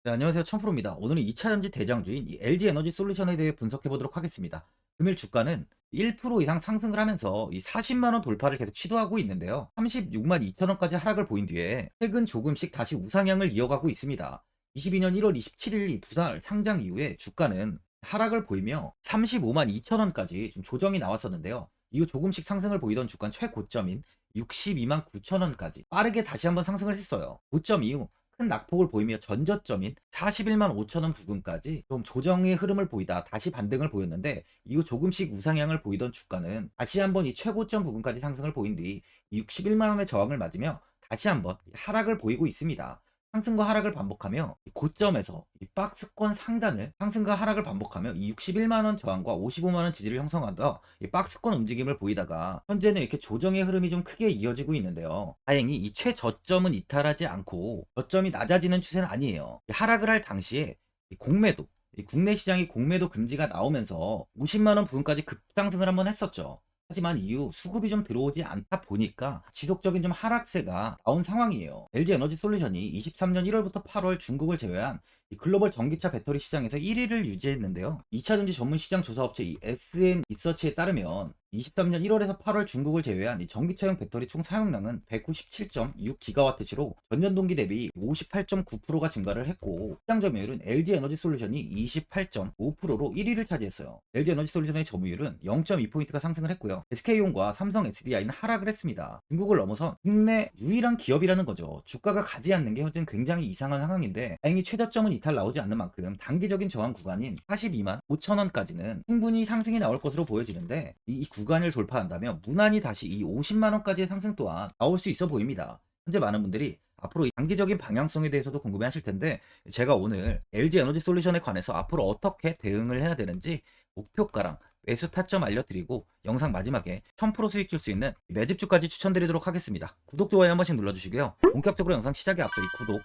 네, 안녕하세요. 천프로입니다. 오늘은 2차전지 대장주인 이 LG에너지 솔루션에 대해 분석해 보도록 하겠습니다. 금일 주가는 1% 이상 상승을 하면서 이 40만원 돌파를 계속 시도하고 있는데요. 36만 2천원까지 하락을 보인 뒤에 최근 조금씩 다시 우상향을 이어가고 있습니다. 22년 1월 27일 이 부산 상장 이후에 주가는 하락을 보이며 35만 2천원까지 좀 조정이 나왔었는데요. 이후 조금씩 상승을 보이던 주가 최고점인 62만 9천원까지 빠르게 다시 한번 상승을 했어요. 고점 이후 큰 낙폭을 보이며 전저점인 41만 5천원 부근까지 좀 조정의 흐름을 보이다 다시 반등을 보였는데, 이후 조금씩 우상향을 보이던 주가는 다시 한번 이 최고점 부근까지 상승을 보인 뒤 61만원의 저항을 맞으며 다시 한번 하락을 보이고 있습니다. 상승과 하락을 반복하며 이 고점에서 이 박스권 상단을 상승과 하락을 반복하며 이 61만원 저항과 55만원 지지를 형성하다 이 박스권 움직임을 보이다가 현재는 이렇게 조정의 흐름이 좀 크게 이어지고 있는데요. 다행히 이 최저점은 이탈하지 않고 저점이 낮아지는 추세는 아니에요. 이 하락을 할 당시에 이 공매도, 이 국내 시장이 공매도 금지가 나오면서 50만원 부근까지 급상승을 한번 했었죠. 하지만 이후 수급이 좀 들어오지 않다 보니까 지속적인 좀 하락세가 나온 상황이에요. LG 에너지 솔루션이 23년 1월부터 8월 중국을 제외한 이 글로벌 전기차 배터리 시장에서 1위를 유지했는데요. 2차전지 전문 시장 조사업체 이 SN 리서치에 따르면 23년 1월에서 8월 중국을 제외한 이 전기차용 배터리 총 사용량은 197.6GWh로 전년 동기 대비 58.9%가 증가를 했고, 시장 점유율은 LG 에너지 솔루션이 28.5%로 1위를 차지했어요. LG 에너지 솔루션의 점유율은 0.2포인트가 상승을 했고요. SK온과 삼성 SDI는 하락을 했습니다. 중국을 넘어선 국내 유일한 기업이라는 거죠. 주가가 가지 않는 게 현재는 굉장히 이상한 상황인데, 다행히 최저점은 이탈 나오지 않는 만큼 단기적인 저항 구간인 42만 5천원까지는 충분히 상승이 나올 것으로 보여지는데, 이 구간을 돌파한다면 무난히 다시 이 50만원까지의 상승 또한 나올 수 있어 보입니다. 현재 많은 분들이 앞으로 이 단기적인 방향성에 대해서도 궁금해 하실 텐데, 제가 오늘 LG 에너지 솔루션에 관해서 앞으로 어떻게 대응을 해야 되는지 목표가랑 매수 타점 알려드리고, 영상 마지막에 1000% 수익 줄 수 있는 매집주까지 추천드리도록 하겠습니다. 구독, 좋아요 한 번씩 눌러주시고요. 본격적으로 영상 시작에 앞서 이 구독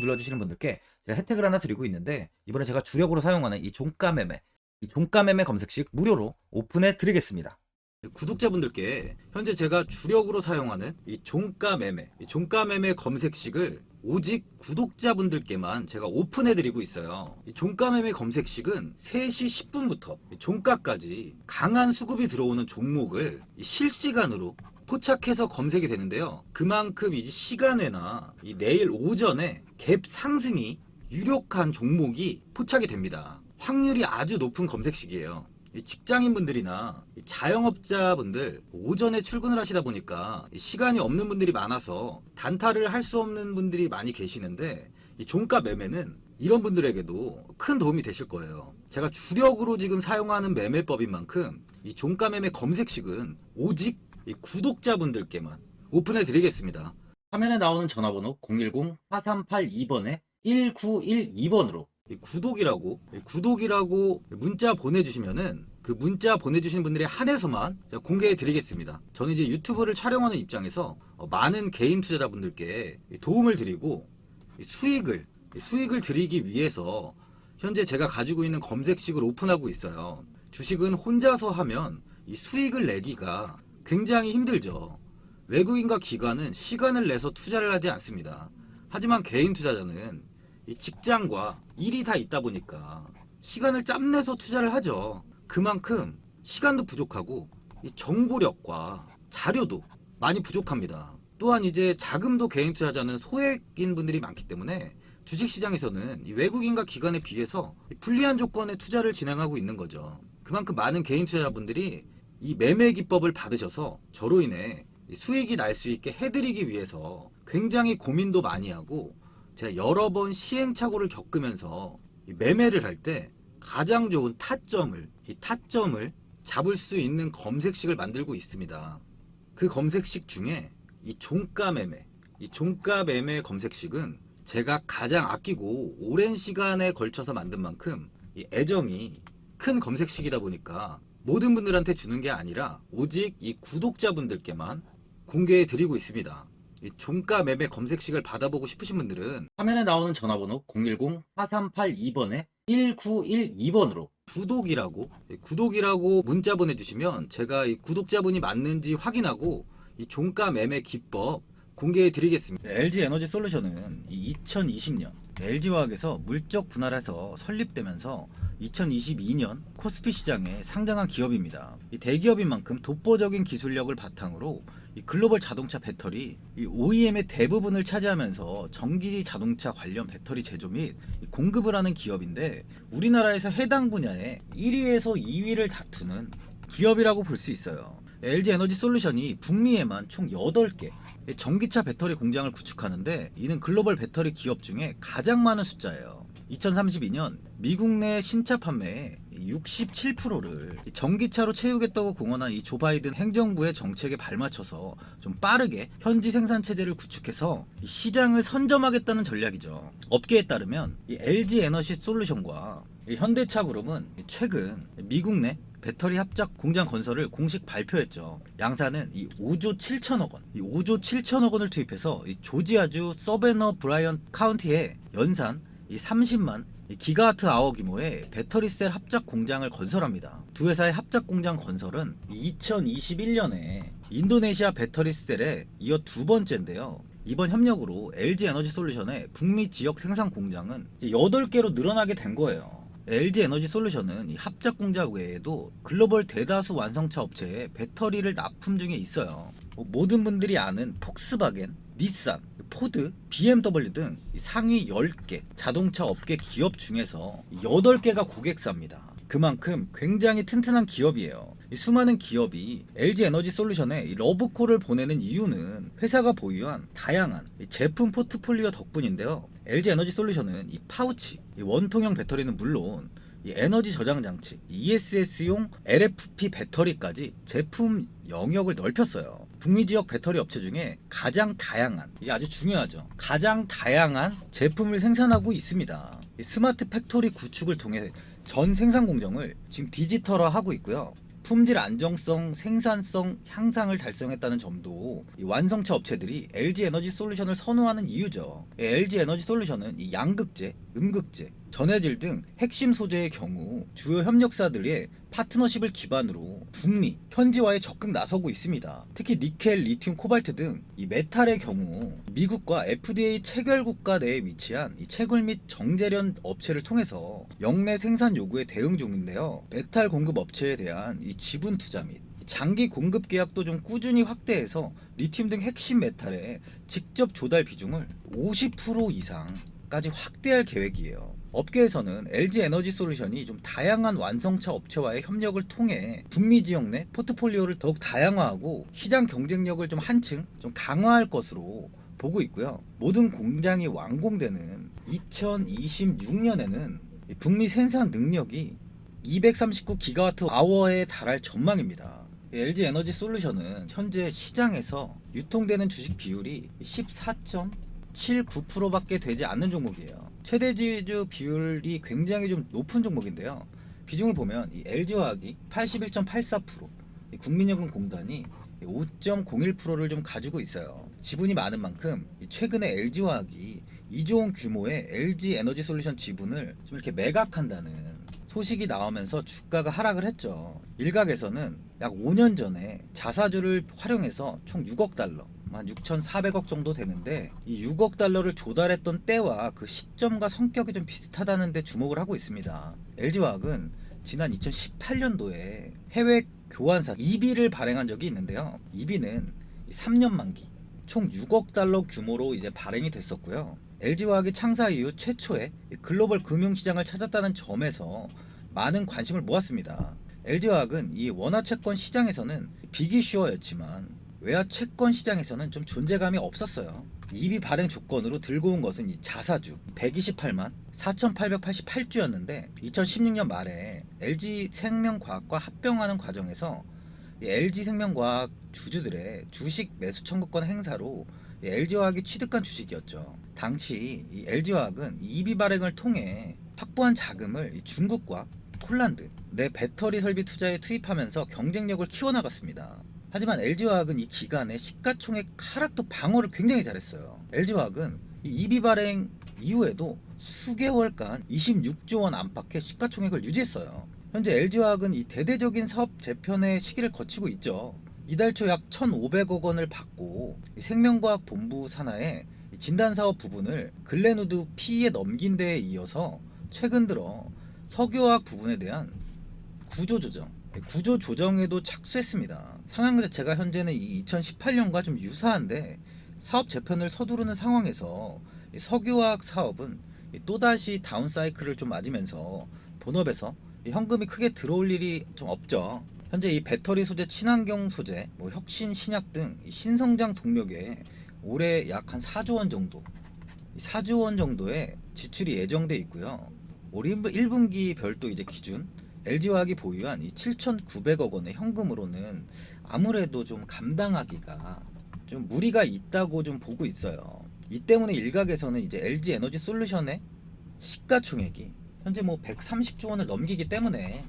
눌러주시는 분들께 제가 혜택을 하나 드리고 있는데, 이번에 제가 주력으로 사용하는 이 종가 매매 검색식 무료로 오픈해 드리겠습니다. 구독자분들께 현재 제가 주력으로 사용하는 이 종가 매매 검색식을 오직 구독자분들께만 제가 오픈해 드리고 있어요. 이 종가 매매 검색식은 3시 10분부터 종가까지 강한 수급이 들어오는 종목을 실시간으로 포착해서 검색이 되는데요. 그만큼 이제 시간외나 이 내일 오전에 갭 상승이 유력한 종목이 포착이 됩니다. 확률이 아주 높은 검색식이에요. 직장인분들이나 자영업자분들 오전에 출근을 하시다 보니까 시간이 없는 분들이 많아서 단타를 할 수 없는 분들이 많이 계시는데, 이 종가 매매는 이런 분들에게도 큰 도움이 되실 거예요. 제가 주력으로 지금 사용하는 매매법인 만큼 이 종가 매매 검색식은 오직 이 구독자분들께만 오픈해 드리겠습니다. 화면에 나오는 전화번호 010-4382번에 1912번으로 구독이라고 문자 보내주시면은 그 문자 보내주신 분들에 한해서만 공개해 드리겠습니다. 저는 이제 유튜브를 촬영하는 입장에서 많은 개인 투자자분들께 도움을 드리고 수익을 드리기 위해서 현재 제가 가지고 있는 검색식을 오픈하고 있어요. 주식은 혼자서 하면 이 수익을 내기가 굉장히 힘들죠. 외국인과 기관은 시간을 내서 투자를 하지 않습니다. 하지만 개인 투자자는 이 직장과 일이 다 있다 보니까 시간을 짬내서 투자를 하죠. 그만큼 시간도 부족하고 이 정보력과 자료도 많이 부족합니다. 또한 이제 자금도 개인 투자자는 소액인 분들이 많기 때문에 주식시장에서는 이 외국인과 기관에 비해서 불리한 조건의 투자를 진행하고 있는 거죠. 그만큼 많은 개인 투자자분들이 이 매매 기법을 받으셔서 저로 인해 수익이 날 수 있게 해드리기 위해서 굉장히 고민도 많이 하고, 제가 여러 번 시행착오를 겪으면서 매매를 할 때 가장 좋은 타점을 잡을 수 있는 검색식을 만들고 있습니다. 그 검색식 중에 이 종가 매매 검색식은 제가 가장 아끼고 오랜 시간에 걸쳐서 만든 만큼 이 애정이 큰 검색식이다 보니까 모든 분들한테 주는 게 아니라 오직 이 구독자분들께만 공개해 드리고 있습니다. 이 종가 매매 검색식을 받아보고 싶으신 분들은 화면에 나오는 전화번호 010-4382번에 1912번으로 구독이라고 문자 보내주시면 제가 이 구독자분이 맞는지 확인하고 이 종가 매매 기법 공개해 드리겠습니다. LG 에너지 솔루션은 2020년 LG화학에서 물적 분할해서 설립되면서 2022년 코스피 시장에 상장한 기업입니다. 이 대기업인 만큼 독보적인 기술력을 바탕으로 이 글로벌 자동차 배터리 이 OEM의 대부분을 차지하면서 전기 자동차 관련 배터리 제조 및 공급을 하는 기업인데, 우리나라에서 해당 분야에 1위에서 2위를 다투는 기업이라고 볼 수 있어요. LG 에너지 솔루션이 북미에만 총 8개 전기차 배터리 공장을 구축하는데, 이는 글로벌 배터리 기업 중에 가장 많은 숫자예요. 2032년 미국 내 신차 판매의 67%를 전기차로 채우겠다고 공언한 이 조 바이든 행정부의 정책에 발맞춰서 좀 빠르게 현지 생산 체제를 구축해서 시장을 선점하겠다는 전략이죠. 업계에 따르면 이 LG 에너지 솔루션과 이 현대차 그룹은 최근 미국 내 배터리 합작 공장 건설을 공식 발표했죠. 양사는 이 5조 7천억 원, 이 5조 7천억 원을 투입해서 이 조지아주 서베너 브라이언 카운티에 연산 이 30만 기가와트 아워 규모의 배터리 셀 합작 공장을 건설합니다. 두 회사의 합작 공장 건설은 2021년에 인도네시아 배터리 셀에 이어 두 번째인데요. 이번 협력으로 LG 에너지 솔루션의 북미 지역 생산 공장은 이제 8개로 늘어나게 된 거예요. LG 에너지 솔루션은 이 합작 공장 외에도 글로벌 대다수 완성차 업체에 배터리를 납품 중에 있어요. 모든 분들이 아는 폭스바겐, 닛산, 포드, BMW 등 상위 10개 자동차 업계 기업 중에서 8개가 고객사입니다. 그만큼 굉장히 튼튼한 기업이에요. 수많은 기업이 LG 에너지 솔루션에 러브콜을 보내는 이유는 회사가 보유한 다양한 제품 포트폴리오 덕분인데요. LG 에너지 솔루션은 이 파우치, 이 원통형 배터리는 물론 이 에너지 저장 장치, ESS용 LFP 배터리까지 제품 영역을 넓혔어요. 북미 지역 배터리 업체 중에 가장 다양한, 이게 아주 중요하죠, 가장 다양한 제품을 생산하고 있습니다. 스마트 팩토리 구축을 통해 전 생산 공정을 지금 디지털화하고 있고요. 품질 안정성, 생산성 향상을 달성했다는 점도 이 완성차 업체들이 LG 에너지 솔루션을 선호하는 이유죠. LG 에너지 솔루션은 이 양극재, 음극재, 전해질 등 핵심 소재의 경우 주요 협력사들의 파트너십을 기반으로 북미, 현지화에 적극 나서고 있습니다. 특히 니켈, 리튬, 코발트 등 이 메탈의 경우 미국과 FDA 체결 국가 내에 위치한 이 채굴 및 정제련 업체를 통해서 역내 생산 요구에 대응 중인데요. 메탈 공급 업체에 대한 이 지분 투자 및 장기 공급 계약도 좀 꾸준히 확대해서 리튬 등 핵심 메탈의 직접 조달 비중을 50% 이상까지 확대할 계획이에요. 업계에서는 LG 에너지 솔루션이 좀 다양한 완성차 업체와의 협력을 통해 북미 지역 내 포트폴리오를 더욱 다양화하고 시장 경쟁력을 좀 한층 좀 강화할 것으로 보고 있고요. 모든 공장이 완공되는 2026년에는 북미 생산 능력이 239 기가와트 아워에 달할 전망입니다. LG 에너지 솔루션은 현재 시장에서 유통되는 주식 비율이 14.79%밖에 되지 않는 종목이에요. 최대 지주 비율이 굉장히 좀 높은 종목인데요. 비중을 보면 이 LG화학이 81.84%, 국민연금공단이 5.01%를 좀 가지고 있어요. 지분이 많은 만큼 최근에 LG화학이 2조 원 규모의 LG 에너지 솔루션 지분을 좀 이렇게 매각한다는 소식이 나오면서 주가가 하락을 했죠. 일각에서는 약 5년 전에 자사주를 활용해서 총 6억 달러, 한 6,400억 정도 되는데, 이 6억 달러를 조달했던 때와 그 시점과 성격이 좀 비슷하다는 데 주목을 하고 있습니다. LG화학은 지난 2018년도에 해외 교환사 EB를 발행한 적이 있는데요. EB는 3년 만기 총 6억 달러 규모로 이제 발행이 됐었고요. LG화학이 창사 이후 최초의 글로벌 금융시장을 찾았다는 점에서 많은 관심을 모았습니다. LG화학은 이 원화채권 시장에서는 비기슈어였지만 외화 채권 시장에서는 좀 존재감이 없었어요. EB 발행 조건으로 들고 온 것은 이 자사주 128만 4,888주였는데 2016년 말에 LG생명과학과 합병하는 과정에서 LG생명과학 주주들의 주식 매수 청구권 행사로 LG화학이 취득한 주식이었죠. 당시 이 LG화학은 EB 발행을 통해 확보한 자금을 중국과 폴란드 내 배터리 설비 투자에 투입하면서 경쟁력을 키워나갔습니다. 하지만 LG화학은 이 기간에 시가총액 하락도 방어를 굉장히 잘했어요. LG화학은 이 EB 발행 이후에도 수개월간 26조 원 안팎의 시가총액을 유지했어요. 현재 LG화학은 이 대대적인 사업 재편의 시기를 거치고 있죠. 이달 초 약 1,500억 원을 받고 생명과학 본부 산하에 진단사업 부분을 글렌우드 PE에 넘긴 데에 이어서 최근 들어 석유화학 부분에 대한 구조조정, 구조조정에도 착수했습니다. 상황 자체가 현재는 이 2018년과 좀 유사한데 사업 재편을 서두르는 상황에서 이 석유화학 사업은 또다시 다운사이클을 좀 맞으면서 본업에서 이 현금이 크게 들어올 일이 좀 없죠. 현재 이 배터리 소재, 친환경 소재, 혁신 신약 등 신성장 동력에 올해 약 한 4조 원 정도, 4조 원 정도의 지출이 예정돼 있고요. 올 1분기 별도 이제 기준 LG화학이 보유한 이 7,900억 원의 현금으로는 아무래도 좀 감당하기가 좀 무리가 있다고 좀 보고 있어요. 이 때문에 일각에서는 이제 LG 에너지 솔루션의 시가총액이 현재 130조 원을 넘기기 때문에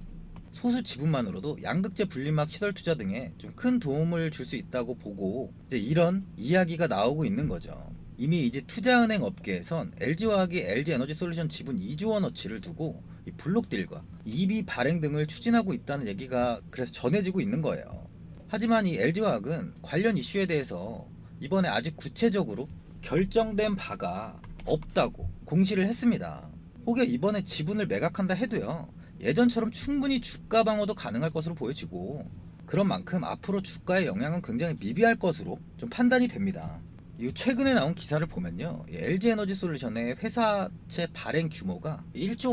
소수 지분만으로도 양극재 분리막 시설 투자 등에 좀 큰 도움을 줄 수 있다고 보고 이제 이런 이야기가 나오고 있는 거죠. 이미 이제 투자은행 업계에선 LG화학이 LG에너지솔루션 지분 2조 원어치를 두고 이 블록딜과 EB 발행 등을 추진하고 있다는 얘기가 그래서 전해지고 있는 거예요. 하지만 이 LG화학은 관련 이슈에 대해서 이번에 아직 구체적으로 결정된 바가 없다고 공시를 했습니다. 혹여 이번에 지분을 매각한다 해도요, 예전처럼 충분히 주가 방어도 가능할 것으로 보여지고 그런 만큼 앞으로 주가의 영향은 굉장히 미비할 것으로 좀 판단이 됩니다. 이 최근에 나온 기사를 보면요, LG에너지솔루션의 회사채 발행 규모가 1조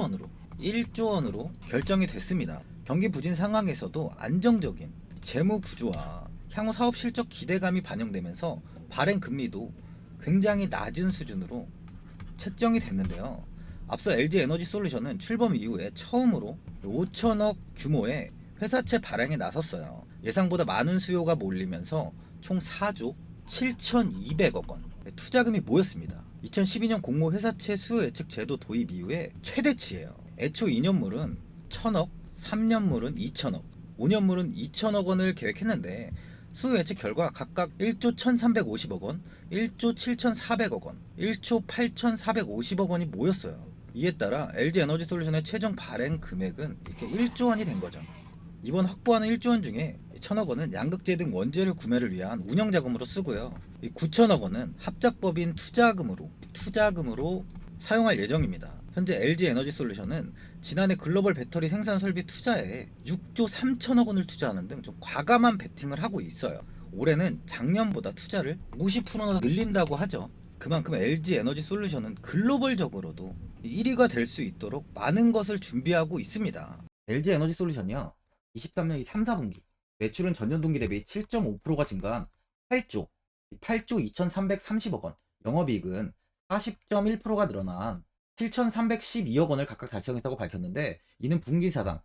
원으로 결정이 됐습니다. 경기 부진 상황에서도 안정적인 재무 구조와 향후 사업 실적 기대감이 반영되면서 발행 금리도 굉장히 낮은 수준으로 책정이 됐는데요. 앞서 LG에너지솔루션은 출범 이후에 처음으로 5천억 규모의 회사채 발행에 나섰어요. 예상보다 많은 수요가 몰리면서 총 4조 7,200억 원 투자금이 모였습니다. 2012년 공모 회사채 수요 예측 제도 도입 이후에 최대치예요. 애초 2년물은 1,000억, 3년물은 2,000억, 5년물은 2,000억 원을 계획했는데 수요 예측 결과 각각 1조 1,350억 원, 1조 7,400억 원, 1조 8,450억 원이 모였어요. 이에 따라 LG에너지솔루션의 최종 발행 금액은 이렇게 1조 원이 된 거죠. 이번 확보하는 1조 원 중에 1,000억 원은 양극재 등 원재료 구매를 위한 운영 자금으로 쓰고요. 9천억 원은 합작법인 투자금으로 사용할 예정입니다. 현재 LG에너지솔루션은 지난해 글로벌 배터리 생산 설비 투자에 6조 3천억 원을 투자하는 등 좀 과감한 베팅을 하고 있어요. 올해는 작년보다 투자를 50%나 늘린다고 하죠. 그만큼 LG에너지솔루션은 글로벌적으로도 1위가 될 수 있도록 많은 것을 준비하고 있습니다. LG에너지솔루션이요, 23년 3, 4분기 매출은 전년 동기 대비 7.5%가 증가한 8조 2,330억 원, 영업이익은 40.1%가 늘어난 7,312억 원을 각각 달성했다고 밝혔는데, 이는 분기 사상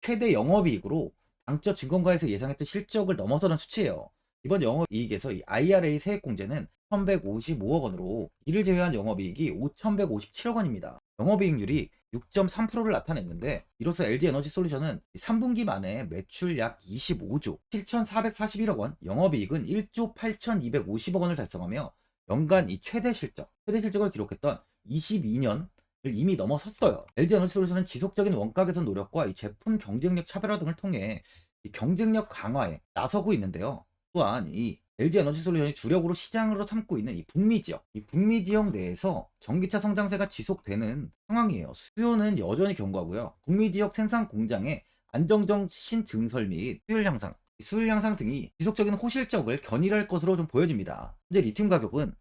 최대 영업이익으로 당초 증권가에서 예상했던 실적을 넘어서는 수치예요. 이번 영업이익에서 이 IRA 세액공제는 1,155억 원으로 이를 제외한 영업이익이 5,157억 원입니다. 영업이익률이 6.3%를 나타냈는데, 이로써 LG에너지솔루션은 3분기 만에 매출 약 25조 7,441억 원, 영업이익은 1조 8,250억 원을 달성하며 연간 이 최대 실적을 기록했던 22년을 이미 넘어섰어요. LG에너지솔루션은 지속적인 원가 개선 노력과 이 제품 경쟁력 차별화 등을 통해 이 경쟁력 강화에 나서고 있는데요. 또한 이 LG에너지솔루션이 주력으로 시장으로 삼고 있는 이 북미 지역 내에서 전기차 성장세가 지속되는 상황이에요. 수요는 여전히 견고하고요. 북미 지역 생산 공장의 안정적 신증설 및 수율 향상 등이 지속적인 호실적을 견인할 것으로 좀 보여집니다. 현재 리튬 가격은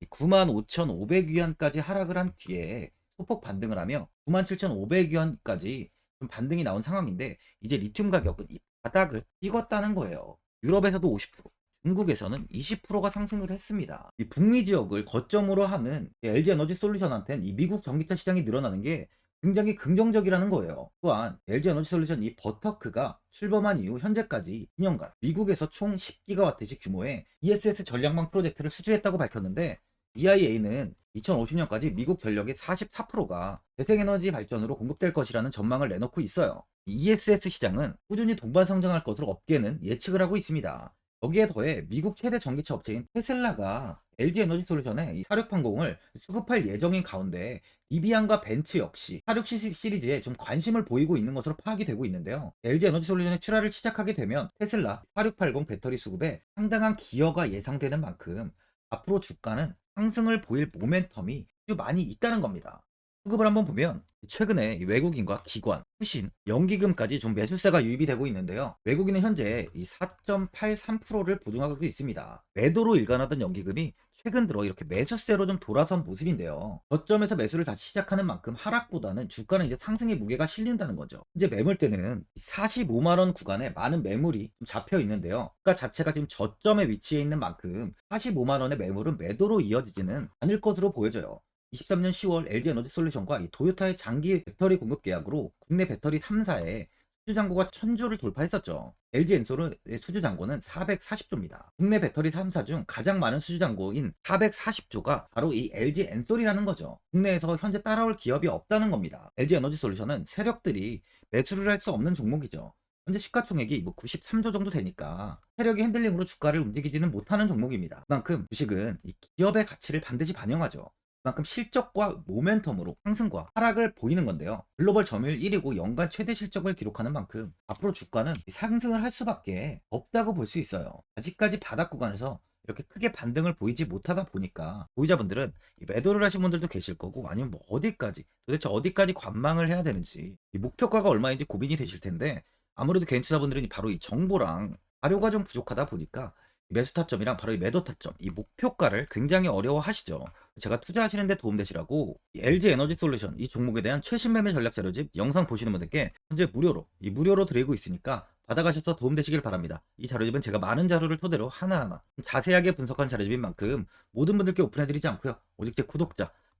95,500위안까지 하락을 한 뒤에 소폭 반등을 하며 97,500위안까지 좀 반등이 나온 상황인데, 이제 리튬 가격은 이 바닥을 찍었다는 거예요. 유럽에서도 50%, 중국에서는 20%가 상승을 했습니다. 이 북미 지역을 거점으로 하는 LG에너지솔루션한테는 이 미국 전기차 시장이 늘어나는 게 굉장히 긍정적이라는 거예요. 또한 LG에너지솔루션 이 버터크가 출범한 이후 현재까지 2년간 미국에서 총 10기가와트시 규모의 ESS 전략망 프로젝트를 수주했다고 밝혔는데, EIA는 2050년까지 미국 전력의 44%가 재생에너지 발전으로 공급될 것이라는 전망을 내놓고 있어요. ESS 시장은 꾸준히 동반 성장할 것으로 업계는 예측을 하고 있습니다. 여기에 더해 미국 최대 전기차 업체인 테슬라가 LG에너지솔루션에 이 사륙항공을 수급할 예정인 가운데 리비안과 벤츠 역시 사륙 시리즈에 좀 관심을 보이고 있는 것으로 파악이 되고 있는데요. LG에너지솔루션의 출하를 시작하게 되면 테슬라 4680 배터리 수급에 상당한 기여가 예상되는 만큼 앞으로 주가는 상승을 보일 모멘텀이 아주 많이 있다는 겁니다. 수급을 한번 보면 최근에 이 외국인과 기관, 후신, 연기금까지 좀 매수세가 유입이 되고 있는데요. 외국인은 현재 이 4.83%를 보증하고 있습니다. 매도로 일관하던 연기금이 최근 들어 이렇게 매수세로 좀 돌아선 모습인데요. 저점에서 매수를 다시 시작하는 만큼 하락보다는 주가는 이제 상승의 무게가 실린다는 거죠. 이제 매물대는 45만 원 구간에 많은 매물이 좀 잡혀 있는데요. 주가 자체가 지금 저점에 위치해 있는 만큼 45만 원의 매물은 매도로 이어지지는 않을 것으로 보여져요. 23년 10월 LG에너지솔루션과 이 도요타의 장기 배터리 공급 계약으로 국내 배터리 3사의 수주 잔고가 1000조를 돌파했었죠. LG엔솔의 수주 잔고는 440조입니다. 국내 배터리 3사 중 가장 많은 수주 잔고인 440조가 바로 이 LG엔솔이라는 거죠. 국내에서 현재 따라올 기업이 없다는 겁니다. LG에너지솔루션은 세력들이 매수를 할 수 없는 종목이죠. 현재 시가총액이 93조 정도 되니까 세력이 핸들링으로 주가를 움직이지는 못하는 종목입니다. 그만큼 주식은 이 기업의 가치를 반드시 반영하죠. 그만큼 실적과 모멘텀으로 상승과 하락을 보이는 건데요. 글로벌 점유율 1위고 연간 최대 실적을 기록하는 만큼 앞으로 주가는 상승을 할 수밖에 없다고 볼 수 있어요. 아직까지 바닥 구간에서 이렇게 크게 반등을 보이지 못하다 보니까 보유자분들은 매도를 하신 분들도 계실 거고, 아니면 뭐 어디까지, 도대체 어디까지 관망을 해야 되는지, 이 목표가가 얼마인지 고민이 되실 텐데, 아무래도 개인 투자분들은 바로 이 정보랑 자료가 좀 부족하다 보니까 매수 타점이랑 바로 이 매도 타점, 이 목표가를 굉장히 어려워하시죠. 제가 투자하시는데 도움되시라고 LG 에너지 솔루션 이 종목에 대한 최신 매매 전략 자료집 영상 보시는 분들께 현재 무료로 드리고 있으니까 받아가셔서 도움되시길 바랍니다. 이 자료집은 제가 많은 자료를 토대로 하나하나 자세하게 분석한 자료집인 만큼 모든 분들께 오픈해드리지 않고요. 오직 제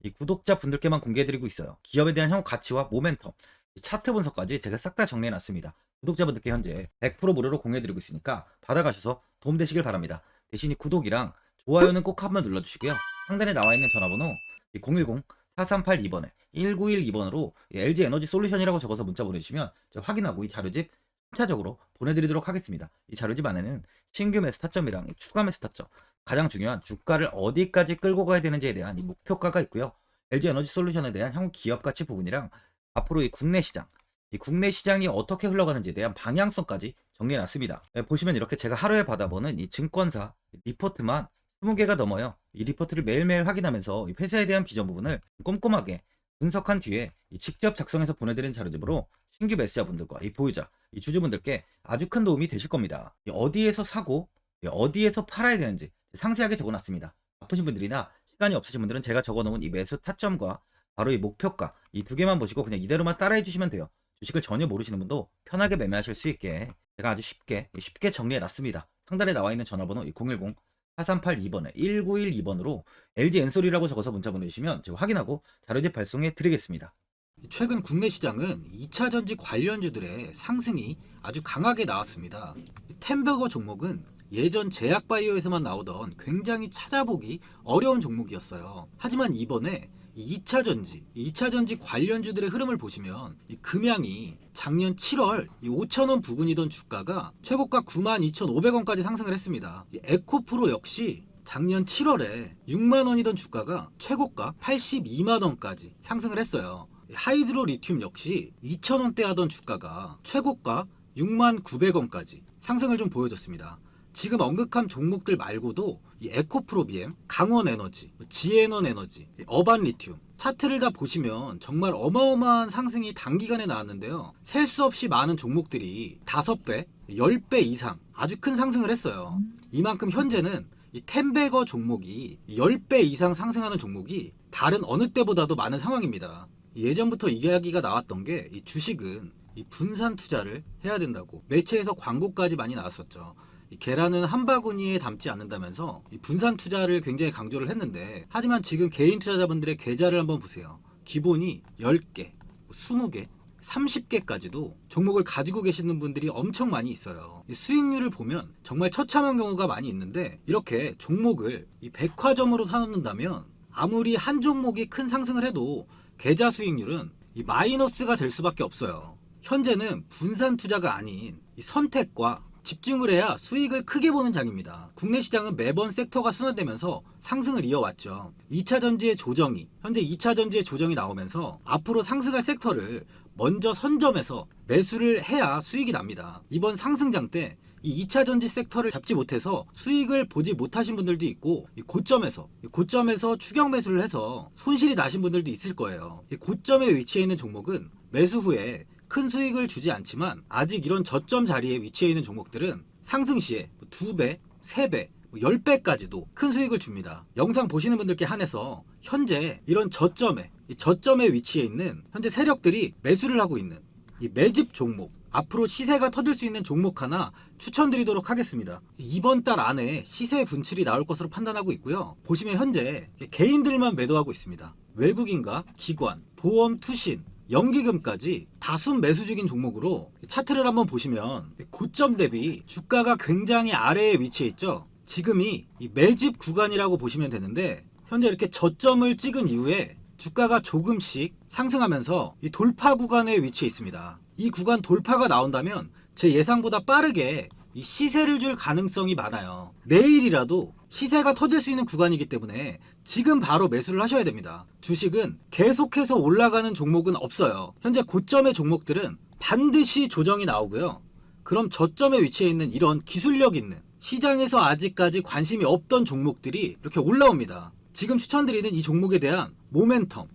이 구독자 분들께만 공개해드리고 있어요. 기업에 대한 향후 가치와 모멘텀, 이 차트 분석까지 제가 싹 다 정리해놨습니다. 구독자분들께 현재 100% 무료로 공유해드리고 있으니까 받아가셔서 도움되시길 바랍니다. 대신 이 구독이랑 좋아요는 꼭 한번 눌러주시고요. 상단에 나와 있는 전화번호 010-4382번에 1912번으로 LG 에너지 솔루션이라고 적어서 문자 보내주시면 제가 확인하고 이 자료집 순차적으로 보내드리도록 하겠습니다. 이 자료집 안에는 신규 매수 타점이랑 추가 매수 타점, 가장 중요한 주가를 어디까지 끌고 가야 되는지에 대한 이 목표가가 있고요. LG 에너지 솔루션에 대한 향후 기업 가치 부분이랑 앞으로 이 국내 시장이 어떻게 흘러가는지에 대한 방향성까지 정리해놨습니다. 보시면 이렇게 제가 하루에 받아보는 이 증권사 리포트만 20개가 넘어요. 이 리포트를 매일매일 확인하면서 이 회사에 대한 비전 부분을 꼼꼼하게 분석한 뒤에 직접 작성해서 보내드린 자료집으로 신규 매수자분들과 이 보유자, 이 주주분들께 아주 큰 도움이 되실 겁니다. 어디에서 사고 어디에서 팔아야 되는지 상세하게 적어놨습니다. 바쁘신 분들이나 시간이 없으신 분들은 제가 적어놓은 이 매수 타점과 바로 이 목표가 이 두 개만 보시고 그냥 이대로만 따라해 주시면 돼요. 주식을 전혀 모르시는 분도 편하게 매매하실 수 있게 제가 아주 쉽게 정리해놨습니다. 상단에 나와 있는 전화번호 010-4382번에 1912번으로 LG 엔솔이라고 적어서 문자 보내주시면 제가 확인하고 자료집 발송해 드리겠습니다. 최근 국내 시장은 2차 전지 관련주들의 상승이 아주 강하게 나왔습니다. 템버거 종목은 예전 제약바이오에서만 나오던 굉장히 찾아보기 어려운 종목이었어요. 하지만 이번에 2차 전지 관련주들의 흐름을 보시면 이 금양이 작년 7월 5,000원 부근이던 주가가 최고가 92,500원까지 상승을 했습니다. 이 에코프로 역시 작년 7월에 6만 원이던 주가가 최고가 82만 원까지 상승을 했어요. 하이드로 리튬 역시 2,000원대 하던 주가가 최고가 6만 900원까지 상승을 좀 보여줬습니다. 지금 언급한 종목들 말고도 이 에코프로비엠, 강원에너지, 지에너에너지, 어반리튬 차트를 다 보시면 정말 어마어마한 상승이 단기간에 나왔는데요. 셀 수 없이 많은 종목들이 5배, 10배 이상 아주 큰 상승을 했어요. 이만큼 현재는 이 템베거 종목이 10배 이상 상승하는 종목이 다른 어느 때보다도 많은 상황입니다. 예전부터 이야기가 나왔던 게 이 주식은 이 분산 투자를 해야 된다고 매체에서 광고까지 많이 나왔었죠. 이 계란은 한 바구니에 담지 않는다면서 이 분산 투자를 굉장히 강조를 했는데, 하지만 지금 개인 투자자분들의 계좌를 한번 보세요. 기본이 10개, 20개, 30개까지도 종목을 가지고 계시는 분들이 엄청 많이 있어요. 이 수익률을 보면 정말 처참한 경우가 많이 있는데, 이렇게 종목을 이 백화점으로 사놓는다면 아무리 한 종목이 큰 상승을 해도 계좌 수익률은 이 마이너스가 될 수밖에 없어요. 현재는 분산 투자가 아닌 이 선택과 집중을 해야 수익을 크게 보는 장입니다. 국내 시장은 매번 섹터가 순환되면서 상승을 이어왔죠. 2차 전지의 조정이, 현재 2차 전지의 조정이 나오면서 앞으로 상승할 섹터를 먼저 선점해서 매수를 해야 수익이 납니다. 이번 상승장 때 이 2차 전지 섹터를 잡지 못해서 수익을 보지 못하신 분들도 있고, 이 고점에서 추격 매수를 해서 손실이 나신 분들도 있을 거예요. 이 고점에 위치해 있는 종목은 매수 후에 큰 수익을 주지 않지만, 아직 이런 저점 자리에 위치해 있는 종목들은 상승 시에 2배, 3배, 10배까지도 큰 수익을 줍니다. 영상 보시는 분들께 한해서 현재 이런 저점에 위치해 있는 현재 세력들이 매수를 하고 있는 이 매집 종목, 앞으로 시세가 터질 수 있는 종목 하나 추천드리도록 하겠습니다. 이번 달 안에 시세 분출이 나올 것으로 판단하고 있고요. 보시면 현재 개인들만 매도하고 있습니다. 외국인과 기관, 보험, 투신, 연기금까지 다수 매수 중인 종목으로 차트를 한번 보시면 고점 대비 주가가 굉장히 아래에 위치해 있죠. 지금이 이 매집 구간이라고 보시면 되는데, 현재 이렇게 저점을 찍은 이후에 주가가 조금씩 상승하면서 이 돌파 구간에 위치해 있습니다. 이 구간 돌파가 나온다면 제 예상보다 빠르게 이 시세를 줄 가능성이 많아요. 내일이라도 시세가 터질 수 있는 구간이기 때문에 지금 바로 매수를 하셔야 됩니다. 주식은 계속해서 올라가는 종목은 없어요. 현재 고점의 종목들은 반드시 조정이 나오고요. 그럼 저점에 위치해 있는 이런 기술력 있는, 시장에서 아직까지 관심이 없던 종목들이 이렇게 올라옵니다. 지금 추천드리는 이 종목에 대한 모멘텀,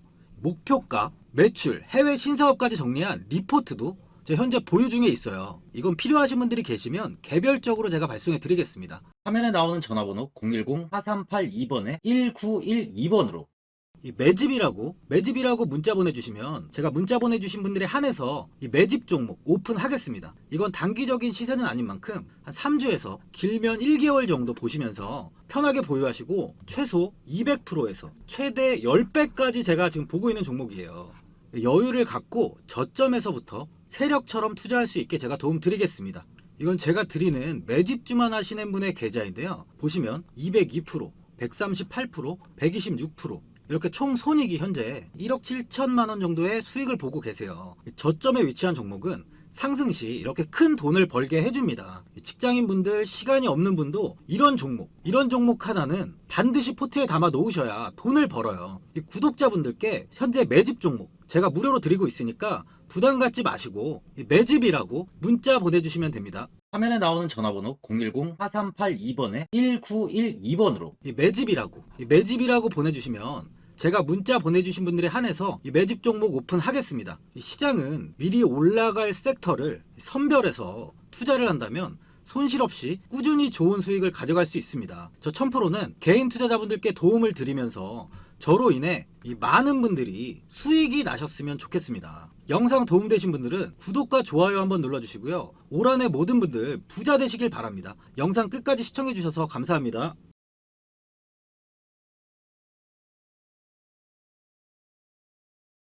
목표가, 매출, 해외 신사업까지 정리한 리포트도 제 현재 보유 중에 있어요. 이건 필요하신 분들이 계시면 개별적으로 제가 발송해 드리겠습니다. 화면에 나오는 전화번호 010-4382번에 1912번으로 이 매집이라고 문자 보내주시면 제가 문자 보내주신 분들에 한해서 이 매집 종목 오픈하겠습니다. 이건 단기적인 시세는 아닌 만큼 한 3주에서 길면 1개월 정도 보시면서 편하게 보유하시고 최소 200%에서 최대 10배까지 제가 지금 보고 있는 종목이에요. 여유를 갖고 저점에서부터 세력처럼 투자할 수 있게 제가 도움 드리겠습니다. 이건 제가 드리는 매집주만 하시는 분의 계좌인데요. 보시면 202%, 138%, 126%, 이렇게 총 손익이 현재 1억 7천만 원 정도의 수익을 보고 계세요. 저점에 위치한 종목은 상승 시 이렇게 큰 돈을 벌게 해줍니다. 직장인분들, 시간이 없는 분도 이런 종목 하나는 반드시 포트에 담아 놓으셔야 돈을 벌어요. 구독자분들께 현재 매집 종목 제가 무료로 드리고 있으니까 부담 갖지 마시고 매집이라고 문자 보내주시면 됩니다. 화면에 나오는 전화번호 010-4382번에 1912번으로 매집이라고 보내주시면 제가 문자 보내주신 분들에 한해서 이 매집 종목 오픈하겠습니다. 시장은 미리 올라갈 섹터를 선별해서 투자를 한다면 손실 없이 꾸준히 좋은 수익을 가져갈 수 있습니다. 저 1000%는 개인 투자자분들께 도움을 드리면서 저로 인해 이 많은 분들이 수익이 나셨으면 좋겠습니다. 영상 도움되신 분들은 구독과 좋아요 한번 눌러주시고요. 올 한해 모든 분들 부자 되시길 바랍니다. 영상 끝까지 시청해주셔서 감사합니다.